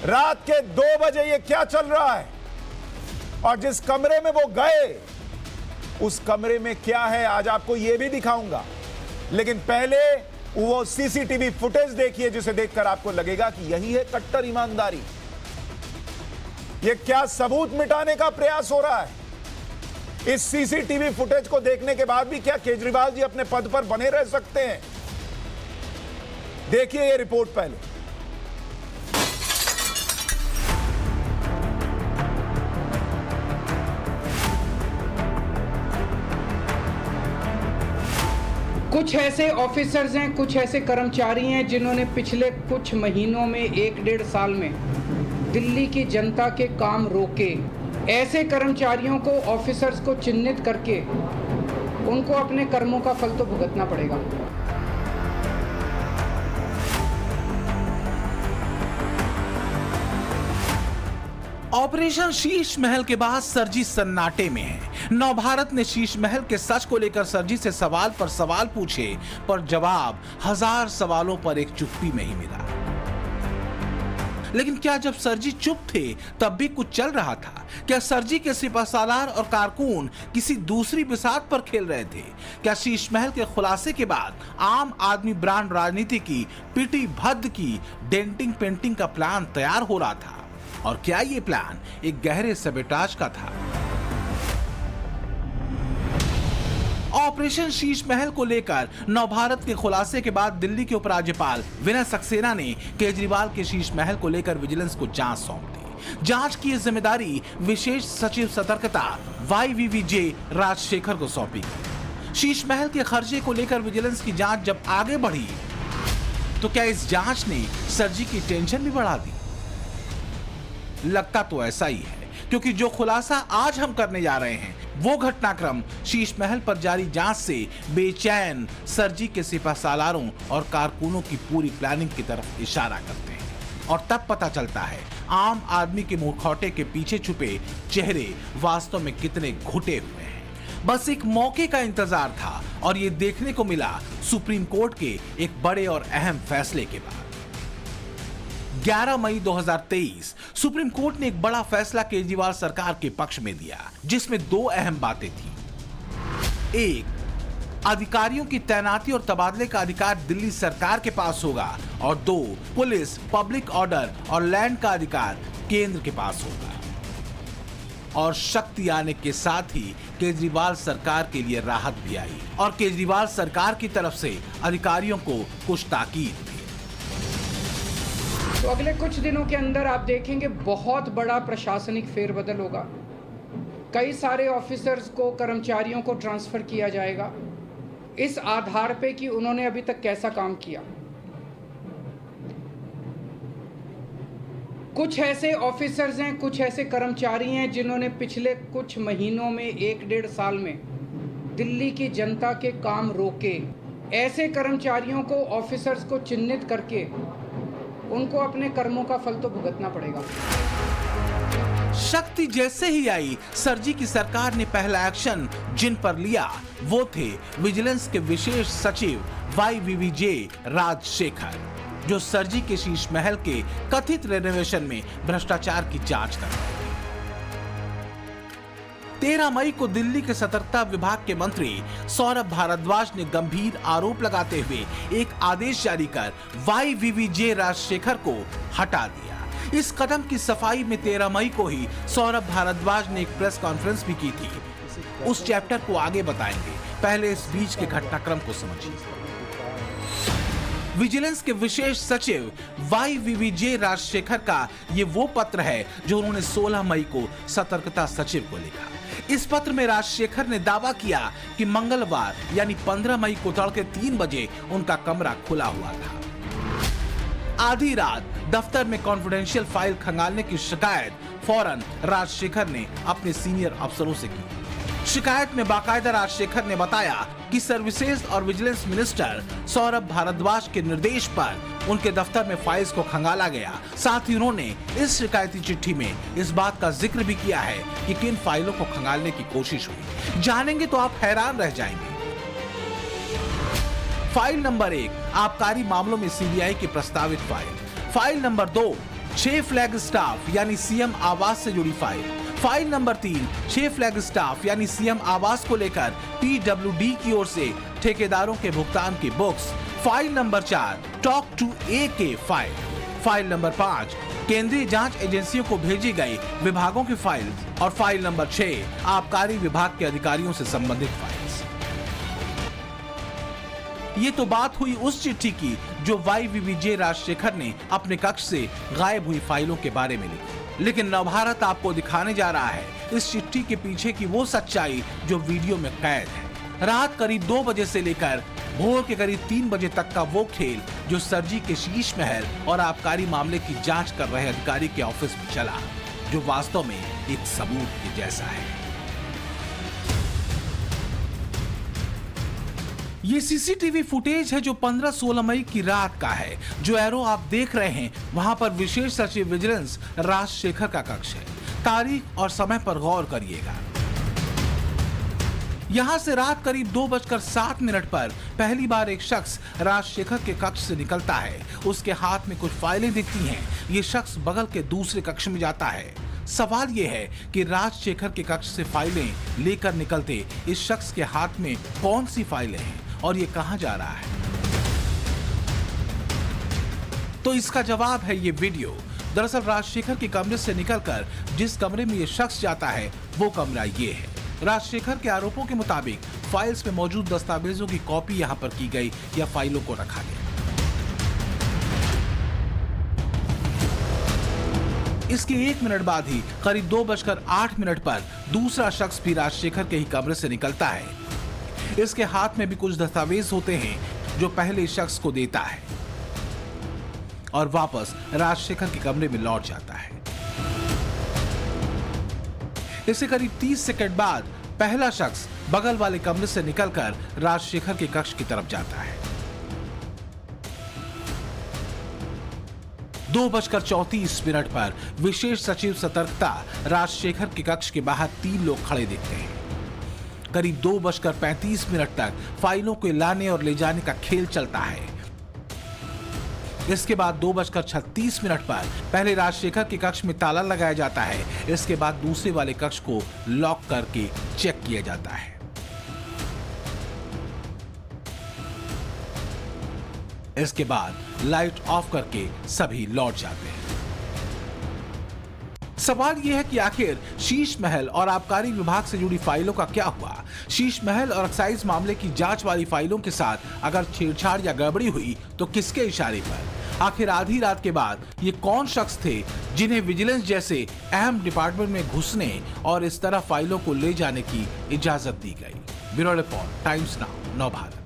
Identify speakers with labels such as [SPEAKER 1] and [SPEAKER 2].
[SPEAKER 1] रात के 2 बजे ये क्या चल रहा है और जिस कमरे में वो गए उस कमरे में क्या है आज आपको ये भी दिखाऊंगा। लेकिन पहले वो सीसीटीवी फुटेज देखिए जिसे देखकर आपको लगेगा कि यही है कट्टर ईमानदारी। ये क्या सबूत मिटाने का प्रयास हो रहा है? इस सीसीटीवी फुटेज को देखने के बाद भी क्या केजरीवाल जी अपने पद पर बने रह सकते हैं? देखिए ये रिपोर्ट पहले।
[SPEAKER 2] कुछ ऐसे ऑफिसर्स हैं, कुछ ऐसे कर्मचारी हैं जिन्होंने पिछले कुछ महीनों में 1-1.5 साल में दिल्ली की जनता के काम रोके। ऐसे कर्मचारियों को, ऑफिसर्स को चिन्हित करके उनको अपने कर्मों का फल तो भुगतना पड़ेगा।
[SPEAKER 3] ऑपरेशन शीश महल के बाद सरजी सन्नाटे में है। नवभारत ने शीश महल के सच को लेकर सरजी से सवाल पर सवाल पूछे, पर जवाब 1000 सवालों पर एक चुप्पी में ही मिला। लेकिन क्या जब सरजी चुप थे तब भी कुछ चल रहा था? क्या सरजी के सिपहसालार और कारकुन किसी दूसरी बिसात पर खेल रहे थे? क्या शीश महल के खुलासे के बाद आम आदमी ब्रांड राजनीति की पिटी भद्द की डेंटिंग पेंटिंग का प्लान तैयार हो रहा था? और क्या ये प्लान एक गहरे सबेटाज का था? ऑपरेशन शीश महल को लेकर नवभारत के खुलासे के बाद दिल्ली के उपराज्यपाल विनय सक्सेना ने केजरीवाल के शीश महल को लेकर विजिलेंस को जांच सौंप दी। जांच की जिम्मेदारी विशेष सचिव सतर्कता YVVJ राजशेखर को सौंपी गई। शीश महल के खर्चे को लेकर विजिलेंस की जांच जब आगे बढ़ी तो क्या इस जांच ने सरजी की टेंशन भी बढ़ा दी? लगता तो ऐसा ही है, क्योंकि जो खुलासा आज हम करने जा रहे हैं वो घटनाक्रम शीश महल पर जारी जांच से बेचैन सरजी के सिपहसालारों और कारकुनों की पूरी प्लानिंग की तरफ इशारा करते हैं। और तब पता चलता है आम आदमी के मुखौटे के पीछे छुपे चेहरे वास्तव में कितने घुटे हुए हैं। बस एक मौके का इंतजार था और ये देखने को मिला सुप्रीम कोर्ट के एक बड़े और अहम फैसले के बाद। 11 मई 2023 सुप्रीम कोर्ट ने एक बड़ा फैसला केजरीवाल सरकार के पक्ष में दिया, जिसमें 2 अहम बातें थी। 1, अधिकारियों की तैनाती और तबादले का अधिकार दिल्ली सरकार के पास होगा और 2, पुलिस, पब्लिक ऑर्डर और लैंड का अधिकार केंद्र के पास होगा। और शक्ति आने के साथ ही केजरीवाल सरकार के लिए राहत भी आई और केजरीवाल सरकार की तरफ से अधिकारियों को कुछ ताकीद थी।
[SPEAKER 2] तो अगले कुछ दिनों के अंदर आप देखेंगे बहुत बड़ा प्रशासनिक फेरबदल होगा। कई सारे ऑफिसर्स को, कर्मचारियों को ट्रांसफर किया जाएगा इस आधार पे कि उन्होंने अभी तक कैसा काम किया। कुछ ऐसे ऑफिसर्स हैं, कुछ ऐसे कर्मचारी हैं जिन्होंने पिछले कुछ महीनों में 1-1.5 साल में दिल्ली की जनता के काम रोके। ऐसे कर्मचारियों को, ऑफिसर्स को चिन्हित करके उनको अपने कर्मों का फल तो भुगतना पड़ेगा।
[SPEAKER 3] शक्ति जैसे ही आई, सरजी की सरकार ने पहला एक्शन जिन पर लिया वो थे विजिलेंस के विशेष सचिव YVVJ राजशेखर, जो सरजी के शीश महल के कथित रेनोवेशन में भ्रष्टाचार की जांच कर रहे थे। 13 मई को दिल्ली के सतर्कता विभाग के मंत्री सौरभ भारद्वाज ने गंभीर आरोप लगाते हुए एक आदेश जारी कर YVVJ राजशेखर को हटा दिया। इस कदम की सफाई में 13 मई को ही सौरभ भारद्वाज ने एक प्रेस कॉन्फ्रेंस भी की थी। उस चैप्टर को आगे बताएंगे, पहले इस बीच के घटनाक्रम को समझिए। विजिलेंस के विशेष सचिव YVVJ राजशेखर का ये वो पत्र है जो उन्होंने 16 मई को सतर्कता सचिव को लिखा। इस पत्र में राजशेखर ने दावा किया कि मंगलवार यानी 15 मई को तड़के 3 बजे उनका कमरा खुला हुआ था। आधी रात दफ्तर में कॉन्फिडेंशियल फाइल खंगालने की शिकायत फौरन राजशेखर ने अपने सीनियर अफसरों से की। शिकायत में बाकायदा राजशेखर ने बताया कि सर्विसेज और विजिलेंस मिनिस्टर सौरभ भारद्वाज के निर्देश पर उनके दफ्तर में फाइल्स को खंगाला गया। साथ ही उन्होंने इस शिकायती चिट्ठी में इस बात का जिक्र भी किया है कि किन फाइलों को खंगालने की कोशिश हुई। जानेंगे तो आप हैरान रह जाएंगे। फाइल नंबर 1 आबकारी मामलों में CBI की प्रस्तावित file. File number 2 6 flag staff यानी सीएम आवास से जुड़ी file. File number 3 6 flag staff यानी सीएम आवास को लेकर पीडब्ल्यूडी की ओर से ठेकेदारों के भुगतान की books. File number 4 talk to A K file. File number 5 केंद्रीय जांच एजेंसियों को भेजी गई विभागों की फाइल। और फाइल नंबर 6 आबकारी विभाग के अधिकारियों से संबंधित फाइल्स। ये तो बात हुई उस चिट्ठी की जो YVVJ राजशेखर ने अपने कक्ष से गायब हुई फाइलों के बारे में लिखी। लेकिन नवभारत आपको दिखाने जा रहा है इस चिट्ठी के पीछे की वो सच्चाई जो वीडियो में कैद है। रात करीब 2 बजे से लेकर भोर के करीब 3 बजे तक का वो खेल जो सरजी के शीश महल और आबकारी मामले की जांच कर रहे अधिकारी के ऑफिस में चला, जो वास्तव में एक सबूत के जैसा है। ये सीसीटीवी फुटेज है जो 15-16 मई की रात का है। जो एरो आप देख रहे हैं वहां पर विशेष सचिव विजिलेंस राजशेखर का कक्ष है। तारीख और समय पर गौर करिएगा। यहां से रात करीब 2:07 पर पहली बार एक शख्स राजशेखर के कक्ष से निकलता है। उसके हाथ में कुछ फाइलें दिखती हैं। ये शख्स बगल के दूसरे कक्ष में जाता है। सवाल यह है कि राजशेखर के कक्ष से फाइलें लेकर निकलते इस शख्स के हाथ में कौन सी फाइलें हैं और ये कहां जा रहा है? तो इसका जवाब है ये वीडियो। दरअसल राजशेखर के कमरे से निकलकर जिस कमरे में ये शख्स जाता है वो कमरा ये है। राजशेखर के आरोपों के मुताबिक फाइल्स में मौजूद दस्तावेजों की कॉपी यहां पर की गई या फाइलों को रखा गया। इसके 1 मिनट बाद ही करीब 2:08 पर दूसरा शख्स भी राजशेखर के ही कमरे से निकलता है। इसके हाथ में भी कुछ दस्तावेज होते हैं जो पहले शख्स को देता है और वापस राजशेखर के कमरे में लौट जाता है। इससे करीब 30 सेकंड बाद पहला शख्स बगल वाले कमरे से निकलकर राजशेखर के कक्ष की तरफ जाता है। 2:34 पर विशेष सचिव सतर्कता राजशेखर के कक्ष के बाहर 3 लोग खड़े दिखते हैं। करीब 2:35 तक फाइलों को लाने और ले जाने का खेल चलता है। इसके बाद 2:36 पर पहले राजशेखर के कक्ष में ताला लगाया जाता है। इसके बाद दूसरे वाले कक्ष को लॉक करके चेक किया जाता है। इसके बाद लाइट ऑफ करके सभी लौट जाते हैं। सवाल यह है कि आखिर शीश महल और आबकारी विभाग से जुड़ी फाइलों का क्या हुआ? शीश महल और एक्साइज मामले की जांच वाली फाइलों के साथ अगर छेड़छाड़ या गड़बड़ी हुई तो किसके इशारे पर? आखिर आधी रात के बाद ये कौन शख्स थे जिन्हें विजिलेंस जैसे अहम डिपार्टमेंट में घुसने और इस तरह फाइलों को ले जाने की इजाजत दी गई? Bureau report, times now, Navbharat.